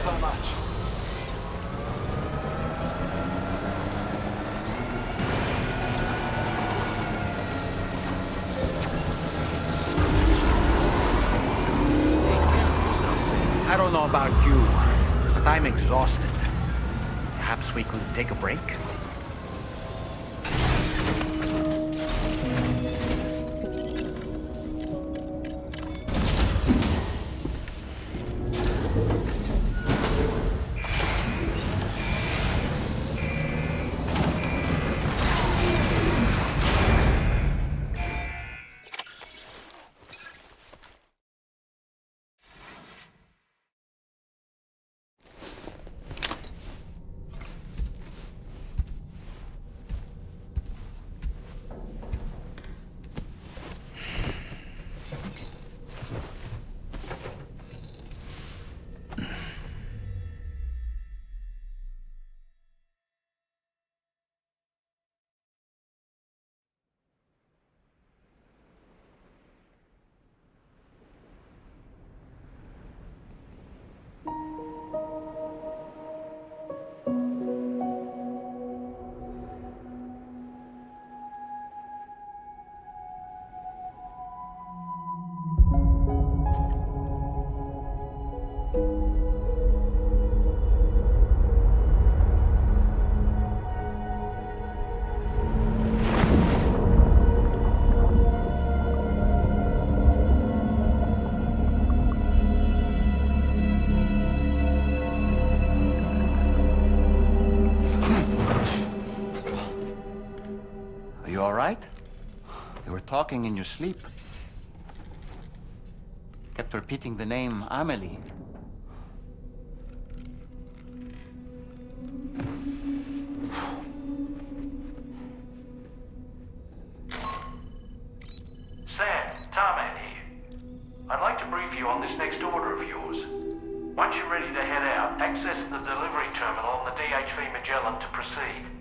so much. I don't know about you, but I'm exhausted. Perhaps we could take a break? Talking in your sleep. Kept repeating the name Amelie. Sam, Tarman here. I'd like to brief you on this next order of yours. Once you're ready to head out, access the delivery terminal on the DHV Magellan to proceed.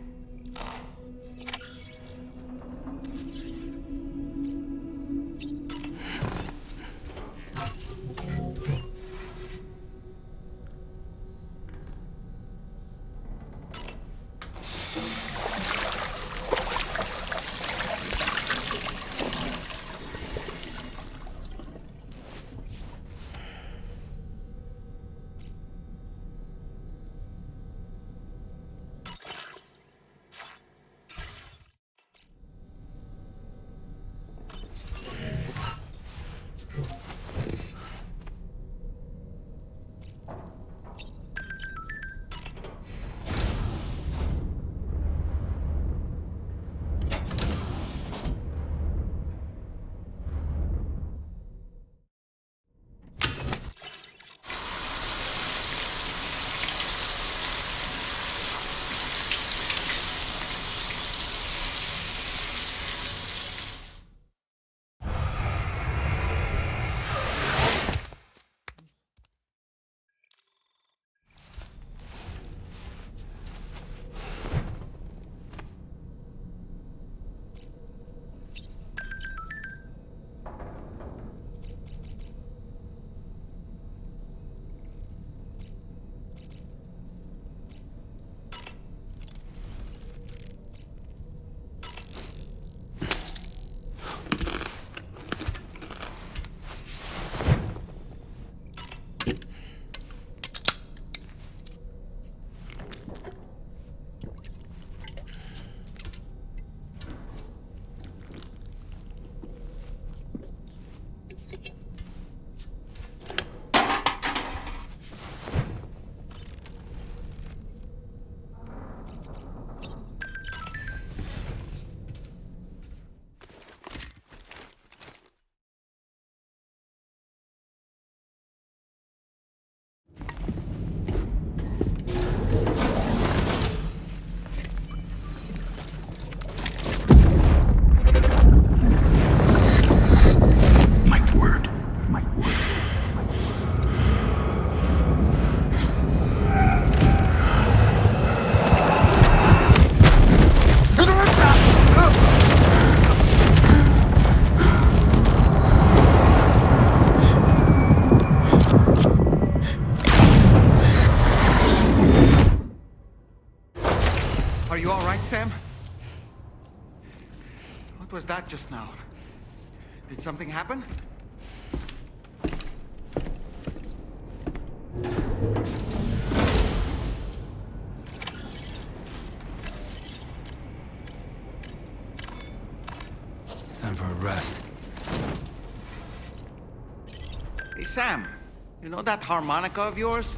was that just now? Did something happen? Time for a rest. Hey, Sam. You know that harmonica of yours?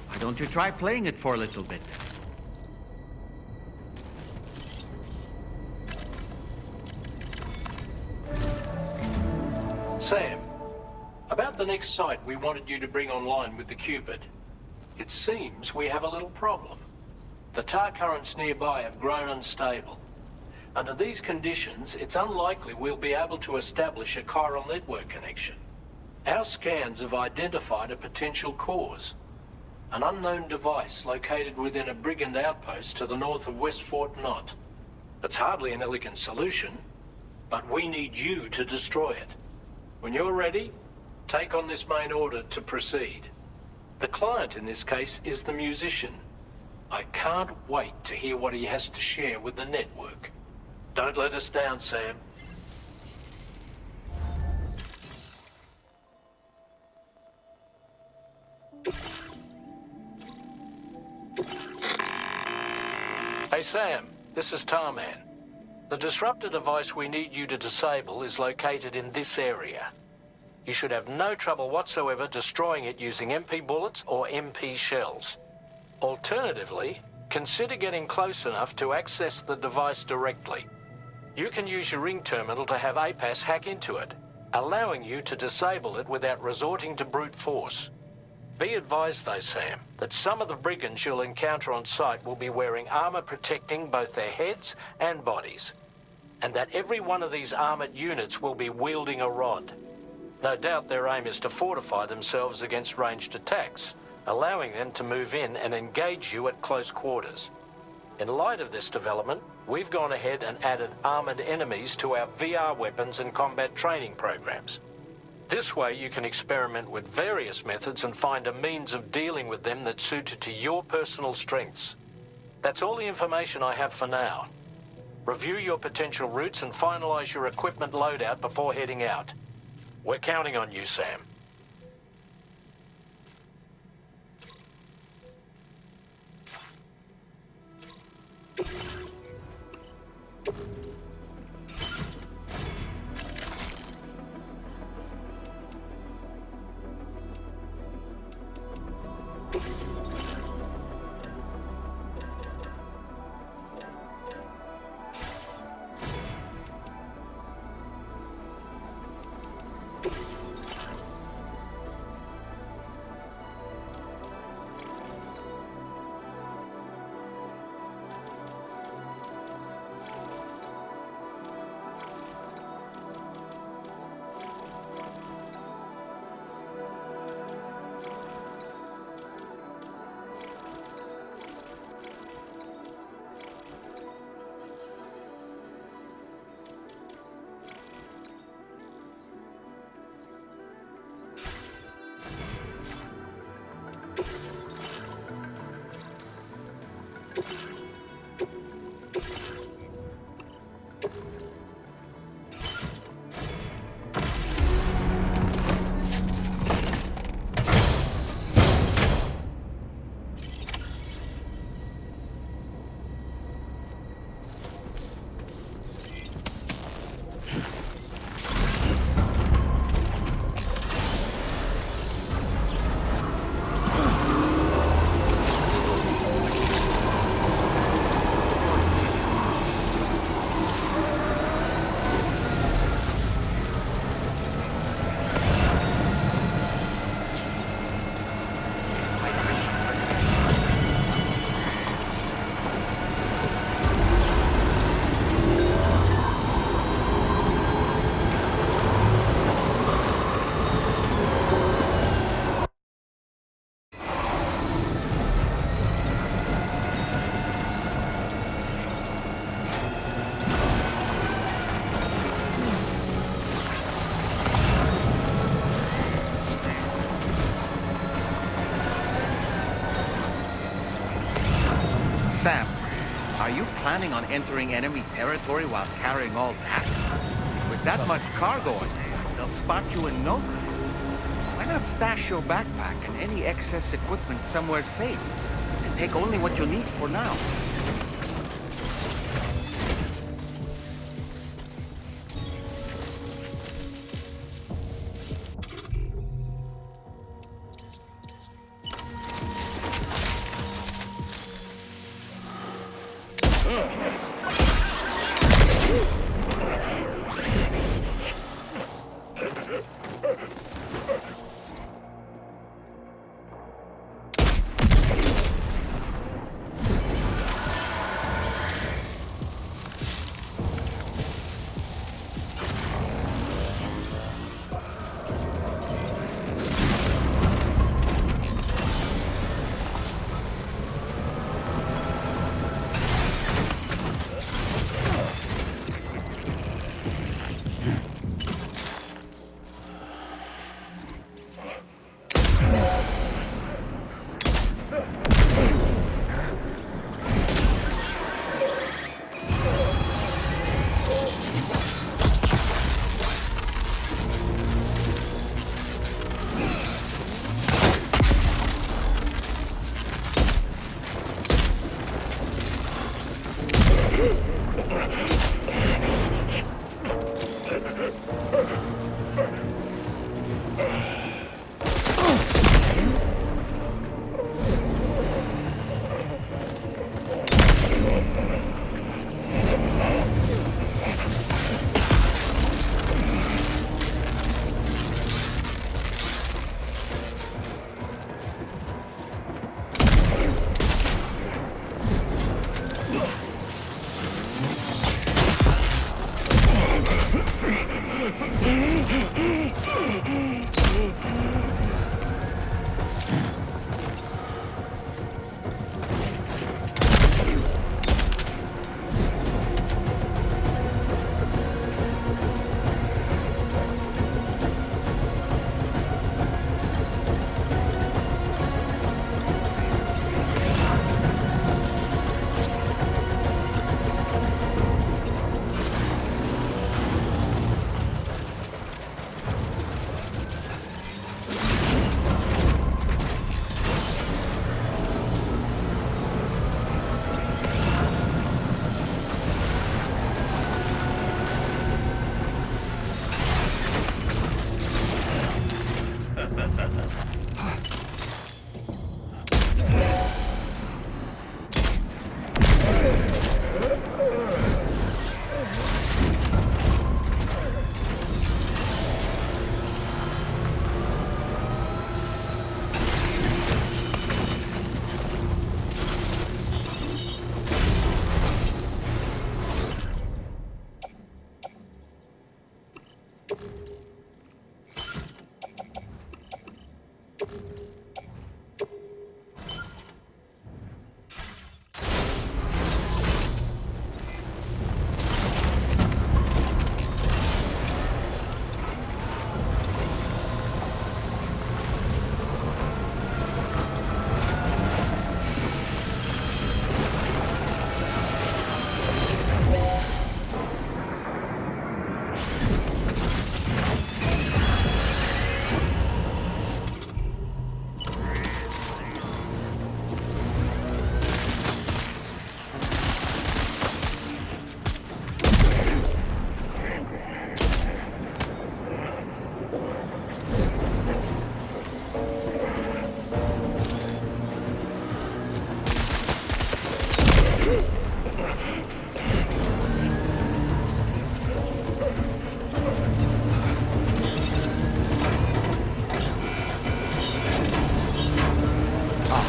Why don't you try playing it for a little bit? Sam, about the next site we wanted you to bring online with the Cupid. It seems we have a little problem. The tar currents nearby have grown unstable. Under these conditions, it's unlikely we'll be able to establish a chiral network connection. Our scans have identified a potential cause. An unknown device located within a brigand outpost to the north of West Fort Knott. It's hardly an elegant solution, but we need you to destroy it. When you're ready, take on this main order to proceed. The client in this case is the musician. I can't wait to hear what he has to share with the network. Don't let us down, Sam. Hey Sam, this is Tarman. The disruptor device we need you to disable is located in this area. You should have no trouble whatsoever destroying it using MP bullets or MP shells. Alternatively, consider getting close enough to access the device directly. You can use your ring terminal to have APAS hack into it, allowing you to disable it without resorting to brute force. Be advised though, Sam, that some of the brigands you'll encounter on site will be wearing armor protecting both their heads and bodies, and that every one of these armored units will be wielding a rod. No doubt their aim is to fortify themselves against ranged attacks, allowing them to move in and engage you at close quarters. In light of this development, we've gone ahead and added armored enemies to our VR weapons and combat training programs. This way you can experiment with various methods and find a means of dealing with them that's suited to your personal strengths. That's all the information I have for now. Review your potential routes and finalize your equipment loadout before heading out. We're counting on you, Sam. Sam, are you planning on entering enemy territory while carrying all that? With that much cargo in there, they'll spot you in no time. Why not stash your backpack and any excess equipment somewhere safe? And take only what you need for now.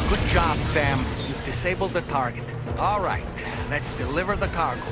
Good job, Sam. You've disabled the target. All right, let's deliver the cargo.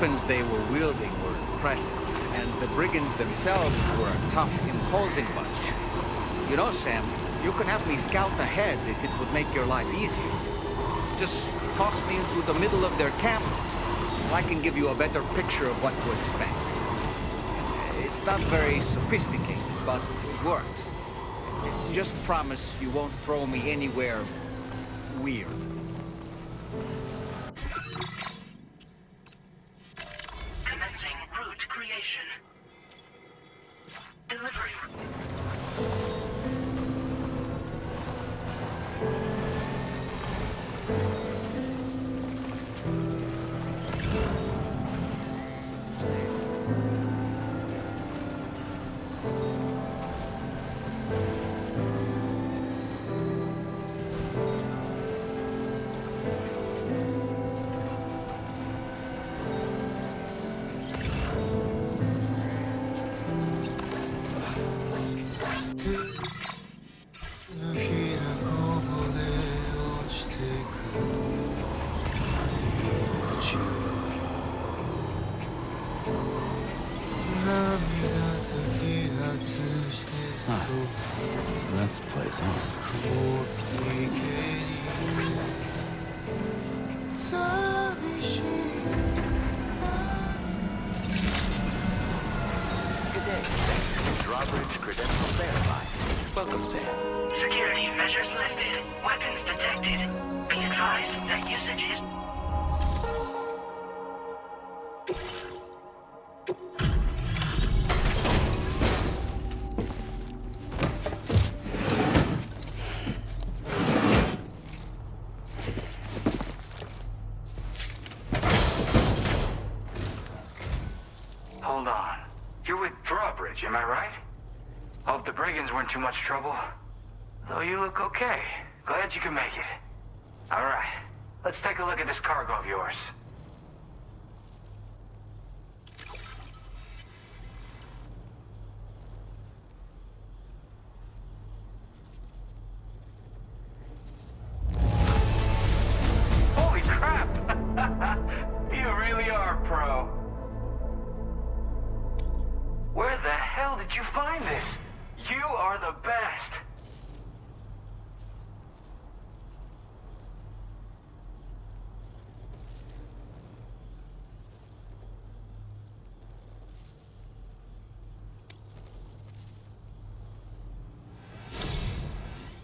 weapons they were wielding were impressive, and the brigands themselves were a tough, imposing bunch. You know, Sam, you can have me scout ahead if it would make your life easier. Just toss me into the middle of their camp, and I can give you a better picture of what to expect. It's not very sophisticated, but it works. Just promise you won't throw me anywhere weird. Commencing route creation. Delivery. That's the place, huh? Good day. Drawbridge credentials verified. Welcome, Sam. Security measures lifted. Weapons detected. Be advised that usage is... Hold on. You're with Drawbridge, am I right? Hope the brigands weren't too much trouble. Though you look okay. Glad you can make it. Alright, let's take a look at this cargo of yours. Holy crap! You really are a pro. Where the hell did you find this? You are the best!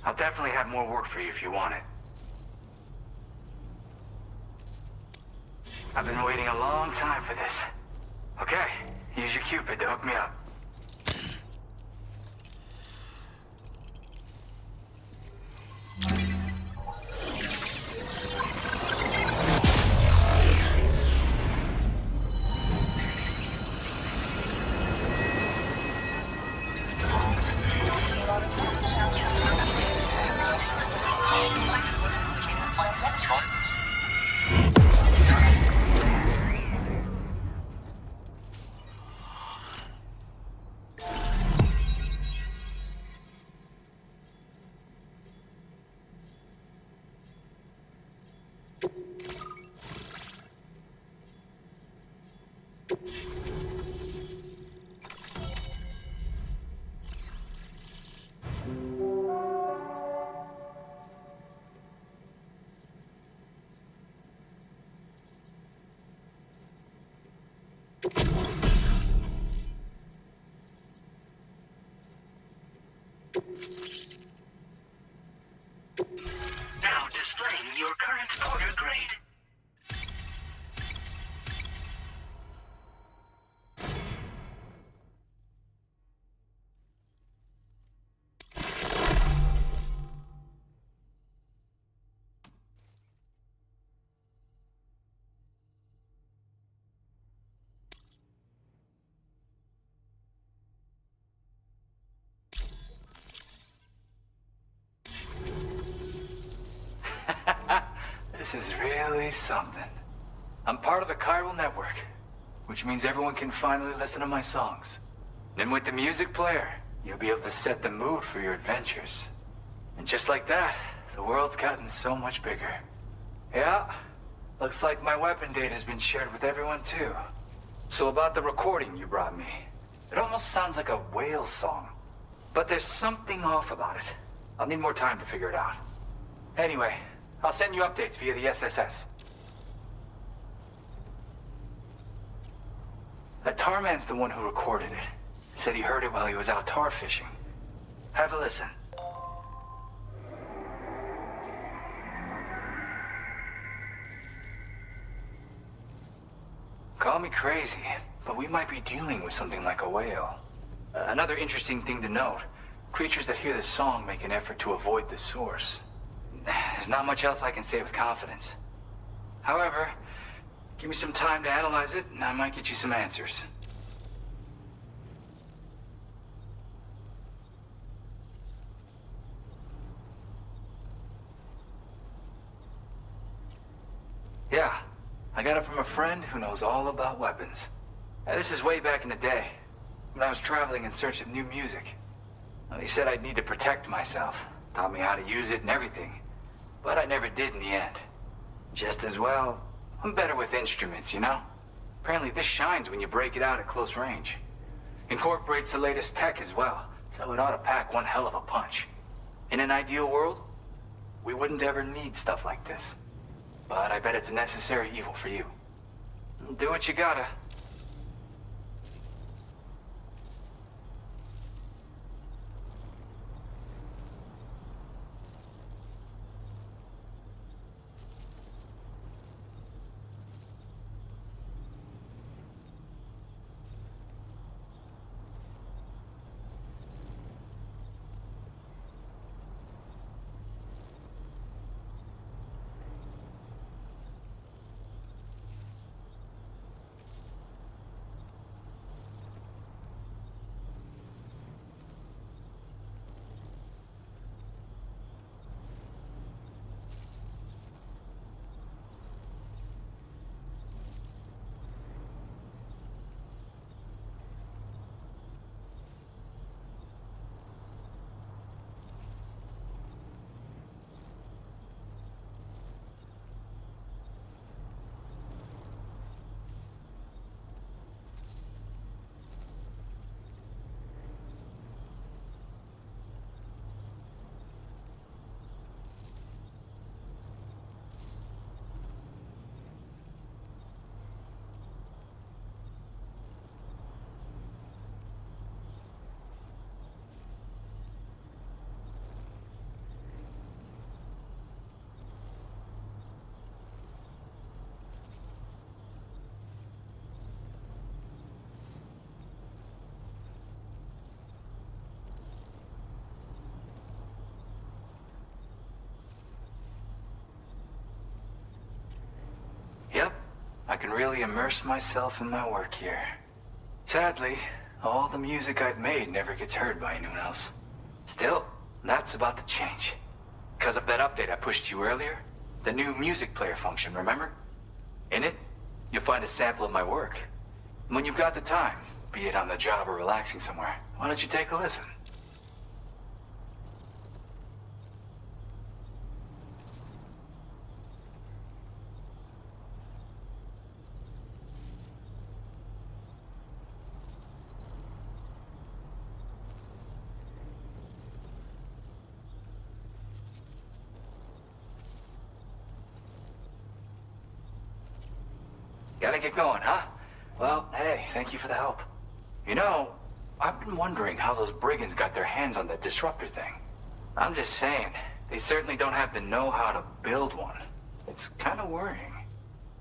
I'll definitely have more work for you if you want it. I've been waiting a long time for this. Okay, use your Cupid to hook me up. Now displaying your current order grade. This is really something. I'm part of the chiral network, which means everyone can finally listen to my songs. Then with the music player, you'll be able to set the mood for your adventures. And just like that, the world's gotten so much bigger. Yeah, Looks like my weapon data has been shared with everyone too. So about the recording you brought me. It almost sounds like a whale song. But there's something off about it. I'll need more time to figure it out. Anyway, I'll send you updates via the SSS. That Tarman's the one who recorded it. Said he heard it while he was out tar fishing. Have a listen. Call me crazy, but we might be dealing with something like a whale. Another interesting thing to note, creatures that hear this song make an effort to avoid the source. There's not much else I can say with confidence. However, give me some time to analyze it, and I might get you some answers. Yeah, I got it from a friend who knows all about weapons. Now, this is way back in the day, when I was traveling in search of new music. Well, he said I'd need to protect myself, taught me how to use it and everything. But I never did in the end. Just as well, I'm better with instruments, you know? Apparently this shines when you break it out at close range. Incorporates the latest tech as well, so it ought to pack one hell of a punch. In an ideal world, we wouldn't ever need stuff like this. But I bet it's a necessary evil for you. Do what you gotta. Yep, I can really immerse myself in my work here. Sadly, all the music I've made never gets heard by anyone else. Still, that's about to change. Because of that update I pushed you earlier, the new music player function, remember? In it, you'll find a sample of my work. And when you've got the time, be it on the job or relaxing somewhere, why don't you take a listen? Gotta get going, huh? Well, hey, thank you for the help. You know, I've been wondering how those brigands got their hands on that disruptor thing. I'm just saying, they certainly don't have the know-how to build one. It's kind of worrying.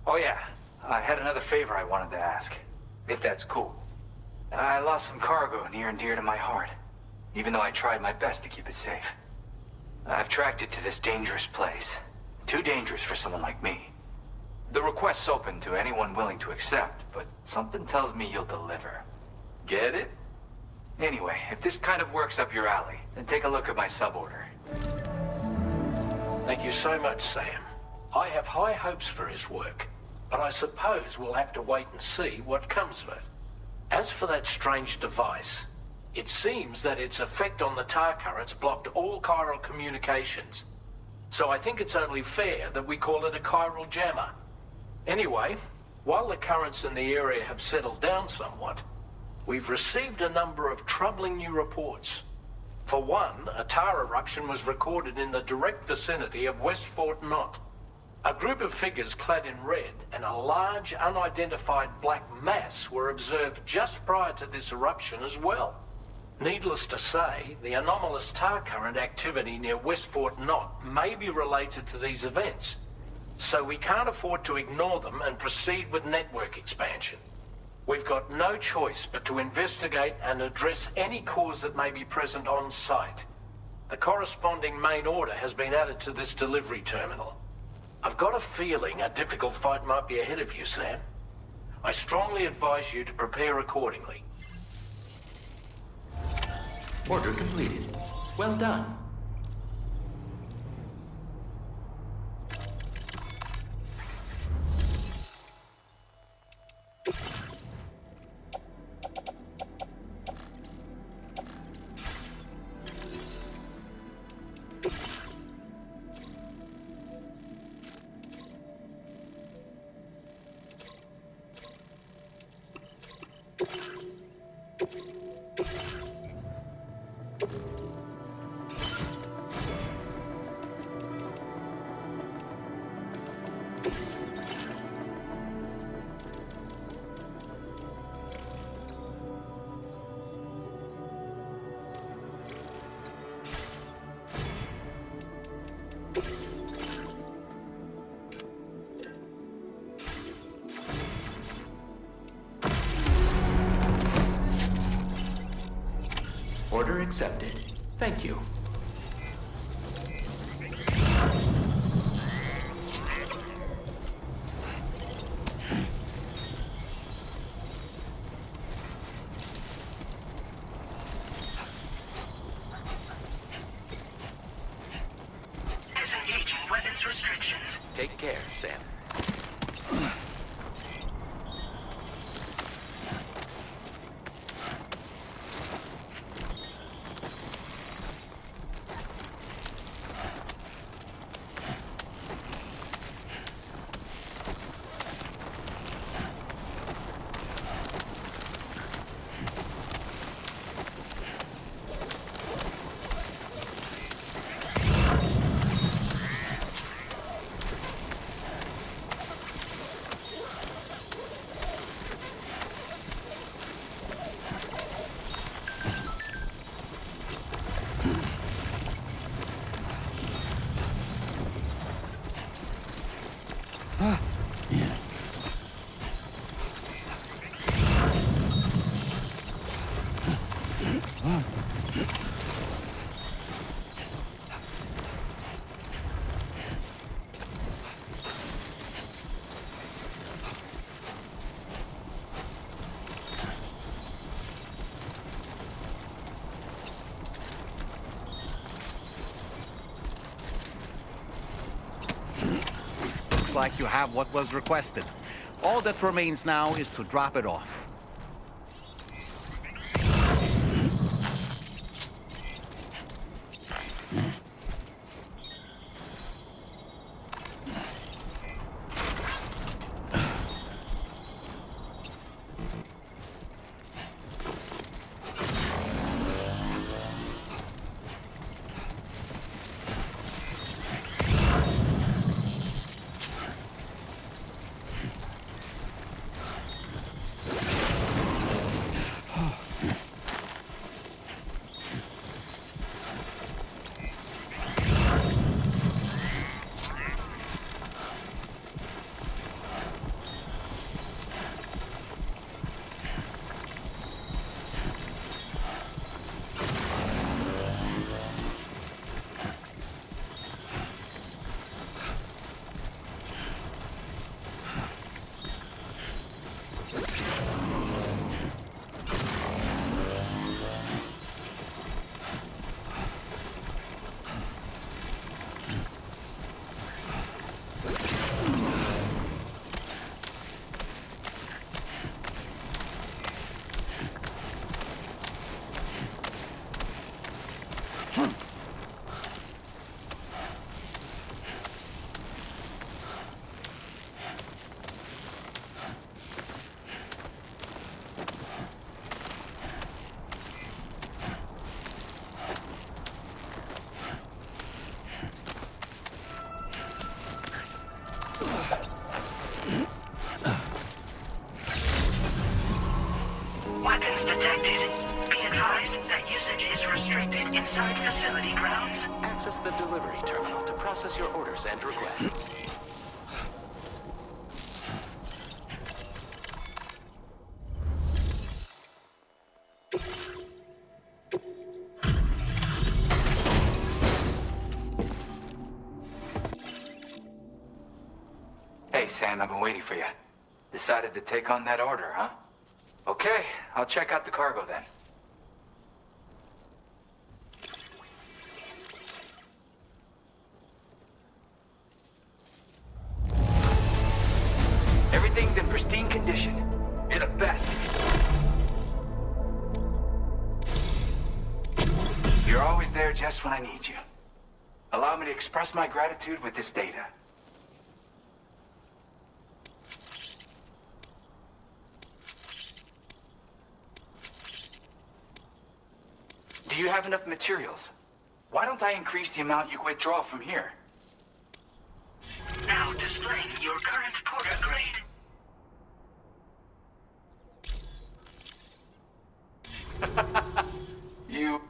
Oh yeah, I had another favor I wanted to ask, if that's cool. I lost some cargo near and dear to my heart, even though I tried my best to keep it safe. I've tracked it to this dangerous place. Too dangerous for someone like me. The request's open to anyone willing to accept, but something tells me you'll deliver. Get it? Anyway, if this kind of works up your alley, then take a look at my suborder. Thank you so much, Sam. I have high hopes for his work, but I suppose we'll have to wait and see what comes of it. As for that strange device, it seems that its effect on the tar currents blocked all chiral communications. So I think it's only fair that we call it a chiral jammer. Anyway, while the currents in the area have settled down somewhat, we've received a number of troubling new reports. For one, a tar eruption was recorded in the direct vicinity of West Fort Knot. A group of figures clad in red and a large unidentified black mass were observed just prior to this eruption as well. Needless to say, the anomalous tar current activity near West Fort Knot may be related to these events, so we can't afford to ignore them and proceed with network expansion. We've got no choice but to investigate and address any cause that may be present on site. The corresponding main order has been added to this delivery terminal. I've got a feeling a difficult fight might be ahead of you, Sam. I strongly advise you to prepare accordingly. Order completed. Well done. Order accepted. Thank you. Disengaging weapons restrictions. Take care, Sam. Yeah. Looks like you have what was requested. All that remains now is to drop it off. detected. Be advised that usage is restricted inside facility grounds. Access the delivery terminal to process your orders and requests. Hey, Sam, I've been waiting for you. Decided to take on that order, huh? Okay, I'll check out the cargo then. Everything's in pristine condition. You're the best. You're always there just when I need you. Allow me to express my gratitude with this data. Do you have enough materials? Why don't I increase the amount you withdraw from here? Now displaying your current porter grade. You...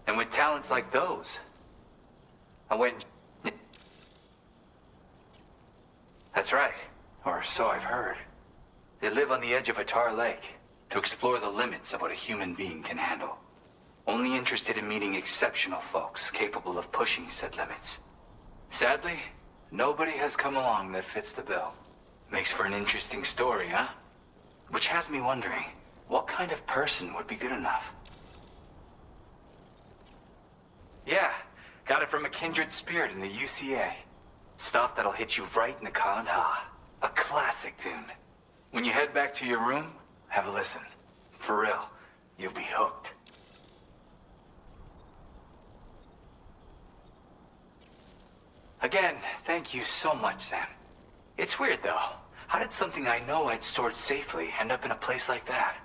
And with talents like those... I went... That's right. Or so I've heard. They live on the edge of a tar lake to explore the limits of what a human being can handle. Only interested in meeting exceptional folks capable of pushing said limits. Sadly, nobody has come along that fits the bill. Makes for an interesting story, huh? Which has me wondering, what kind of person would be good enough? Yeah, got it from a kindred spirit in the UCA. Stuff that'll hit you right in the ha. A classic tune. When you head back to your room, have a listen. For real, you'll be hooked. Again, thank you so much, Sam. It's weird, though. How did something I know I'd stored safely end up in a place like that?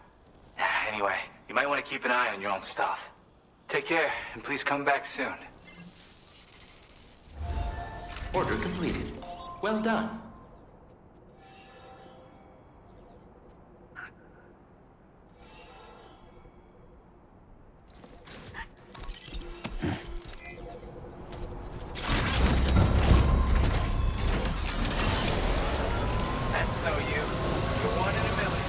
Anyway, you might want to keep an eye on your own stuff. Take care, and please come back soon. Order completed. Well done. That's so you. You're one in a million.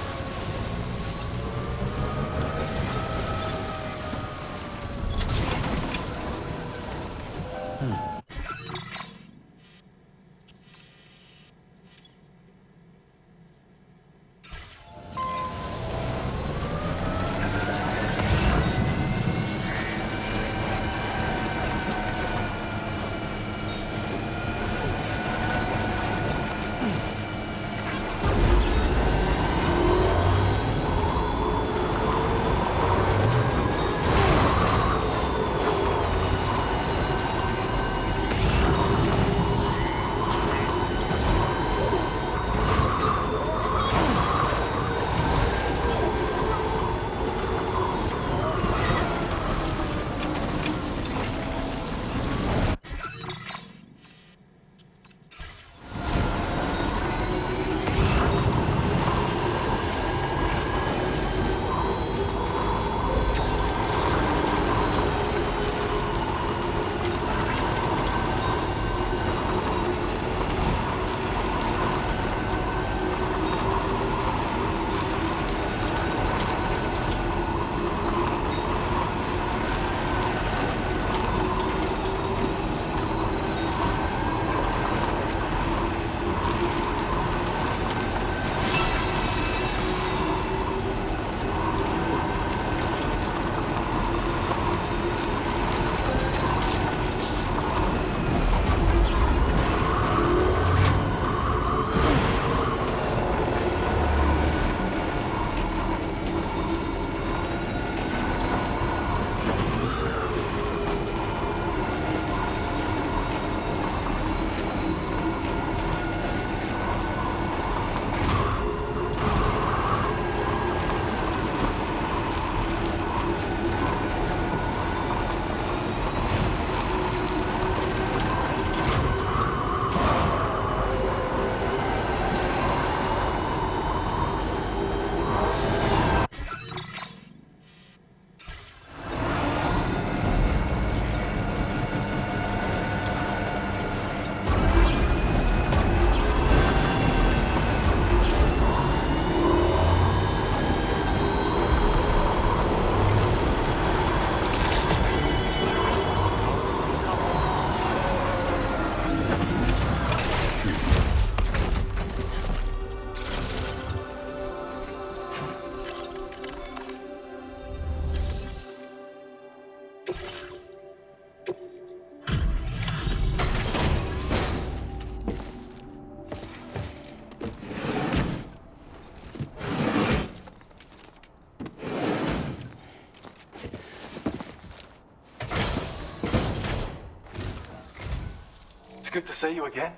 It's good to see you again.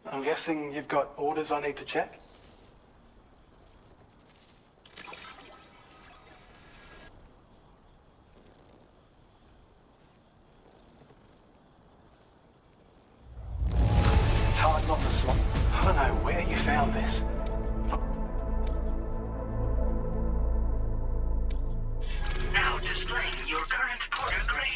I'm guessing you've got orders I need to check? It's hard not to swap. I don't know where you found this. Now displaying your current porter grade.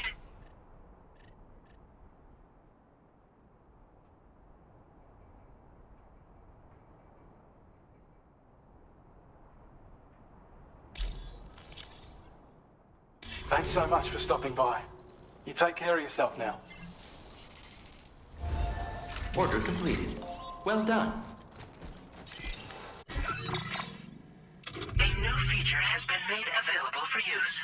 Thanks so much for stopping by. You take care of yourself now. Order completed. Well done. A new feature has been made available for use.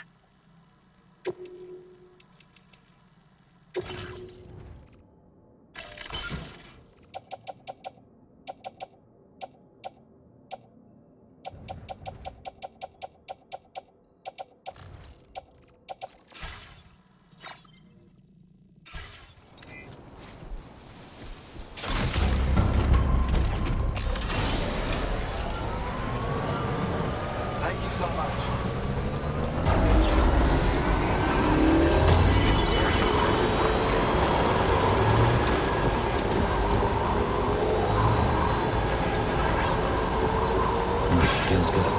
Thank you so much. Feels good.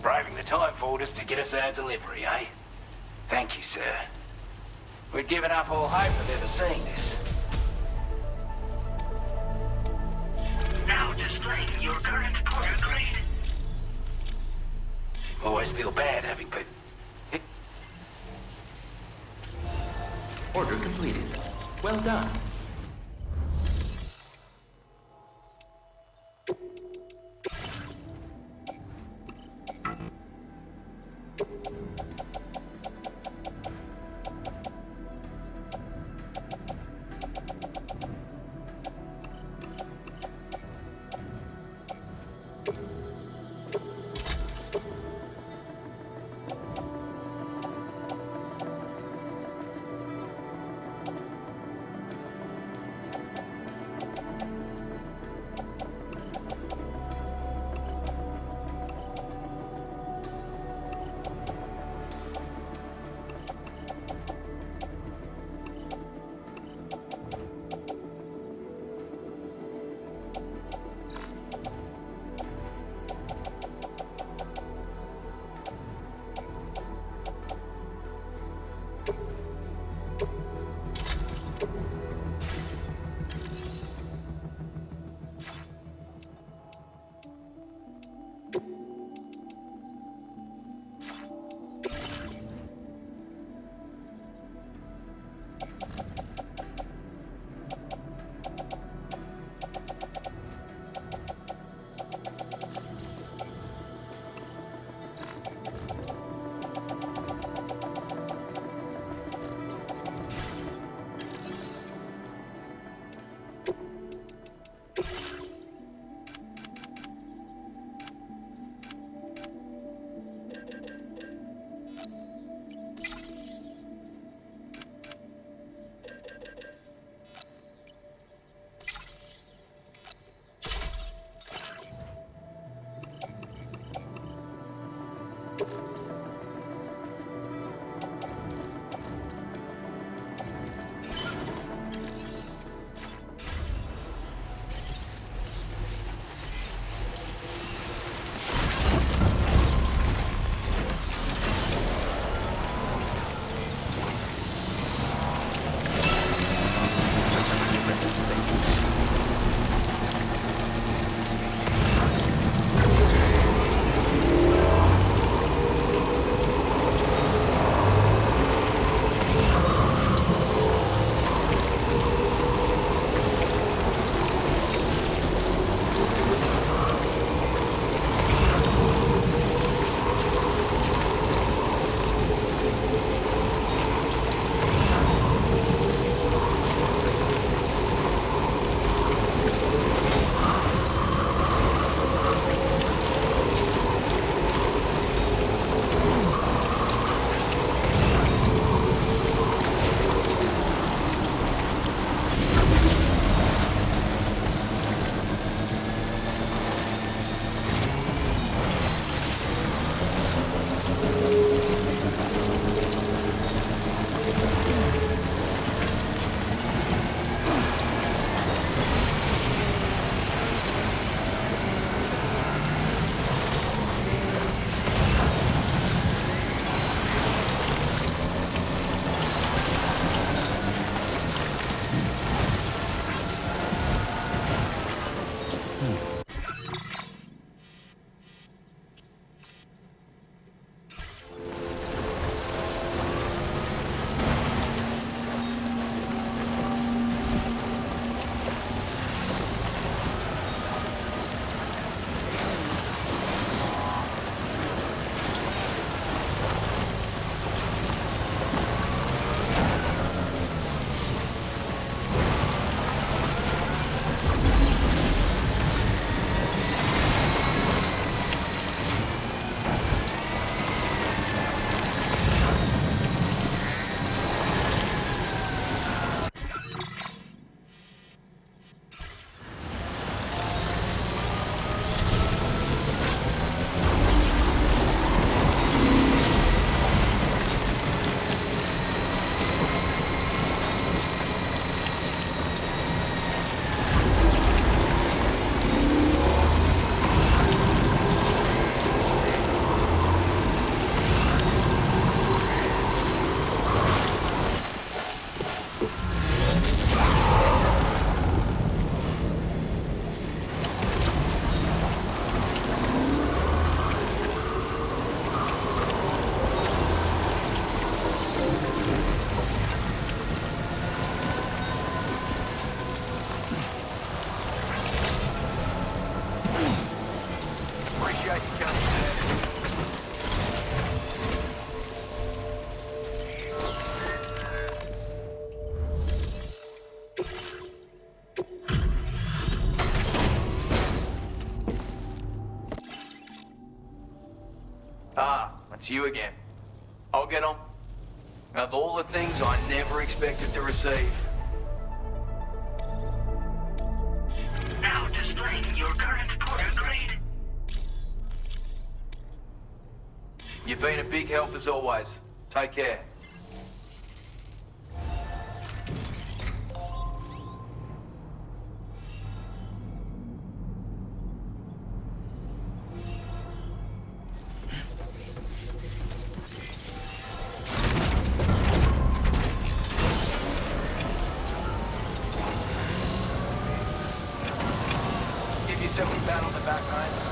Braving the time orders to get us our delivery, eh? Thank you, sir. We'd given up all hope of ever seeing this. Now displaying your current porter grade. Always feel bad having put... Order completed. Well done. you again. I'll get on. Of all the things I never expected to receive. Now displaying your current Porter grade. You've been a big help as always. Take care. Give yourself a pat on the back, mate.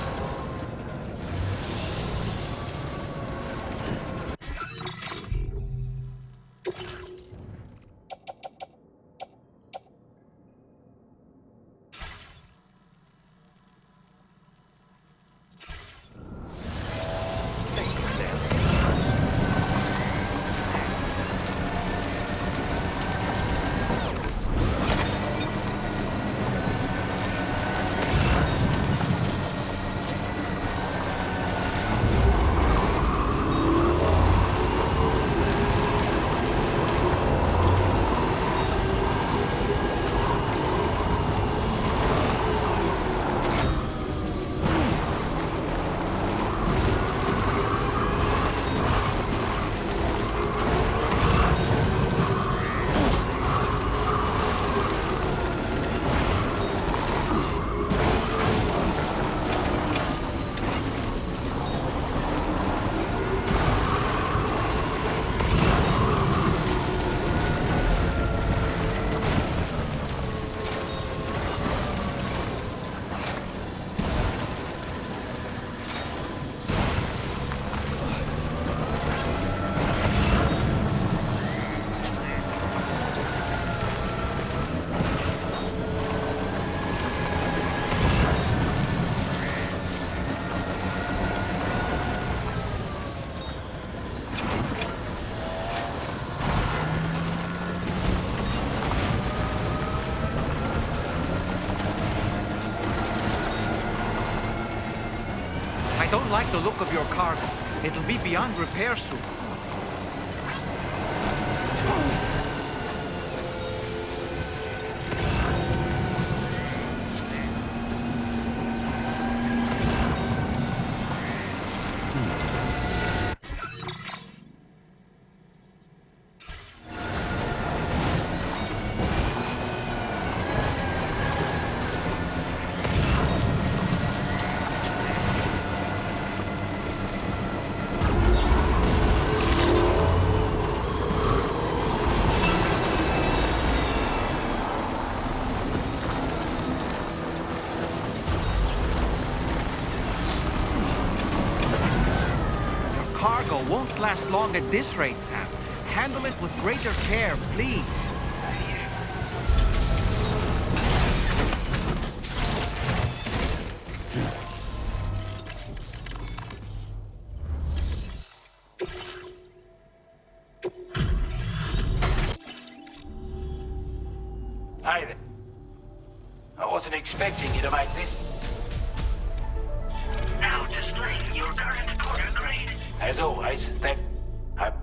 I don't like the look of your cargo. It'll be beyond repair soon. Cargo won't last long at this rate, Sam. Handle it with greater care, please. Hey there. I wasn't expecting you to make this. Now displaying your current Porter grade. As always, thank... I...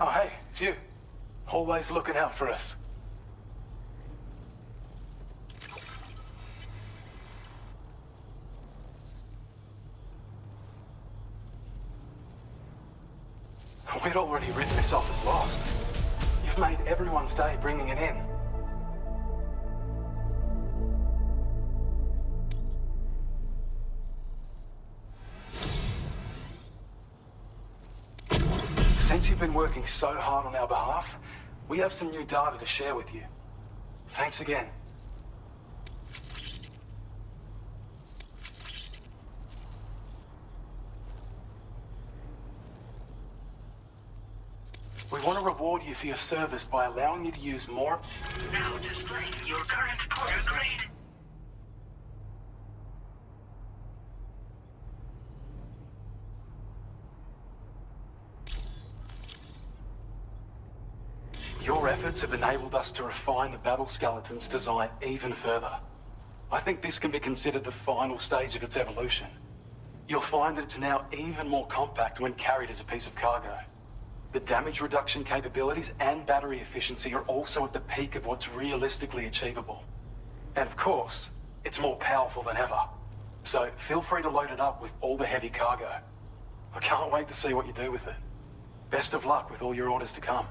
Oh, hey, it's you. Always looking out for us. We'd already written this off as lost. You've made everyone's day bringing it in. Since you've been working so hard on our behalf, we have some new data to share with you. Thanks again. We want to reward you for your service by allowing you to use more... Now displaying your current porter grade. Your efforts have enabled us to refine the battle skeleton's design even further. I think this can be considered the final stage of its evolution. You'll find that it's now even more compact when carried as a piece of cargo. The damage reduction capabilities and battery efficiency are also at the peak of what's realistically achievable. And of course, it's more powerful than ever. So feel free to load it up with all the heavy cargo. I can't wait to see what you do with it. Best of luck with all your orders to come.